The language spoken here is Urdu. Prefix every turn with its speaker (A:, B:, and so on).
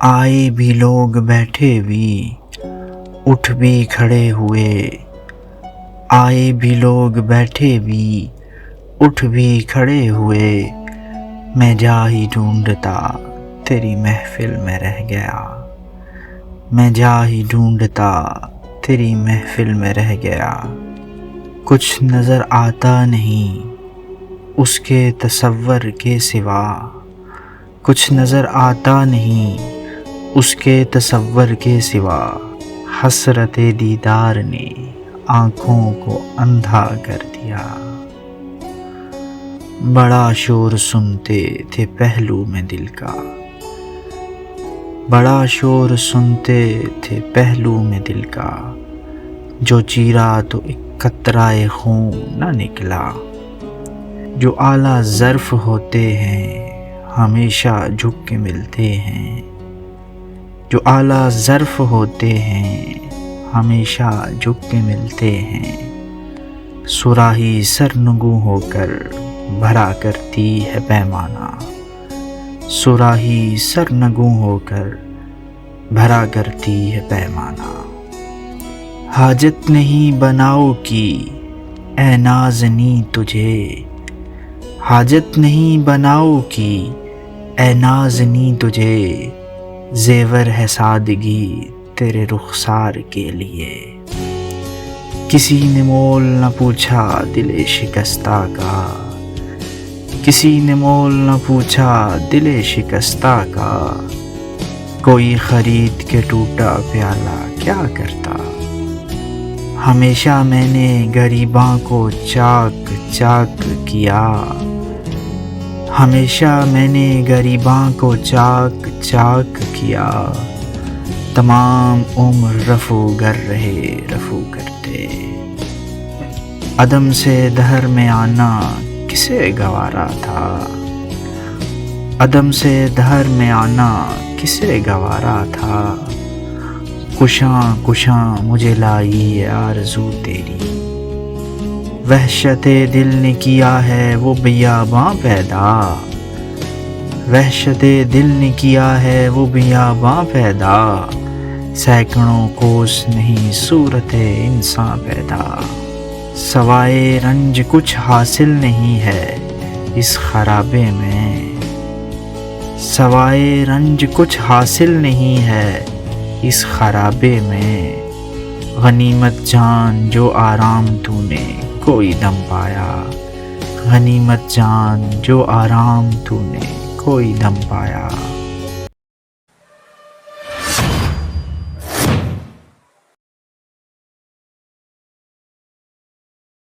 A: آئے بھی لوگ بیٹھے بھی اٹھ بھی کھڑے ہوئے، آئے بھی لوگ بیٹھے بھی اٹھ بھی کھڑے ہوئے، میں جا ہی ڈھونڈتا تیری محفل میں رہ گیا، میں جا ہی ڈھونڈتا تیری محفل میں رہ گیا۔ کچھ نظر آتا نہیں اس کے تصور کے سوا، کچھ نظر آتا نہیں اس کے تصور کے سوا، حسرت دیدار نے آنکھوں کو اندھا کر دیا۔ بڑا شور سنتے تھے پہلو میں دل کا، بڑا شور سنتے تھے پہلو میں دل کا، جو چیرا تو ایک قطرہ خون نہ نکلا۔ جو اعلیٰ ظرف ہوتے ہیں ہمیشہ جھک کے ملتے ہیں، جو اعلیٰ ظرف ہوتے ہیں ہمیشہ جھک کے ملتے ہیں، صراحی سرنگوں ہو کر بھرا کرتی ہے پیمانہ، صراحی سرنگوں ہو کر بھرا کرتی ہے پیمانہ۔ حاجت نہیں بناؤ کی اے نازنی تجھے، حاجت نہیں بناؤ کی اے نازنی تجھے، زیور ہے سادگی تیرے رخسار کے لیے۔ کسی نے مول نہ پوچھا دل شکستہ کا، کسی نے مول نہ پوچھا دل شکستہ کا، کوئی خرید کے ٹوٹا پیالہ کیا کرتا۔ ہمیشہ میں نے غریباں کو چاک چاک کیا، ہمیشہ میں نے غریباں کو چاک چاک کیا، تمام عمر رفو گر رہے رفو کرتے۔ عدم سے دہر میں آنا کسے گوارا تھا، عدم سے دہر میں آنا کسے گوارا تھا، کشاں کشاں مجھے لائی آرزو تیری، وحشت دل نے کیا ہے وہ بیاباں پیدا، وحشت دل نے کیا ہے وہ بیاباں پیدا، سینکڑوں کوس نہیں صورت انسان پیدا، سوائے رنج کچھ حاصل نہیں ہے اس خرابے میں، سوائے رنج کچھ حاصل نہیں ہے اس خرابے میں، غنیمت جان جو آرام تو نے کوئی دم پایا، غنیمت جان جو آرام تو نے کوئی دم پایا۔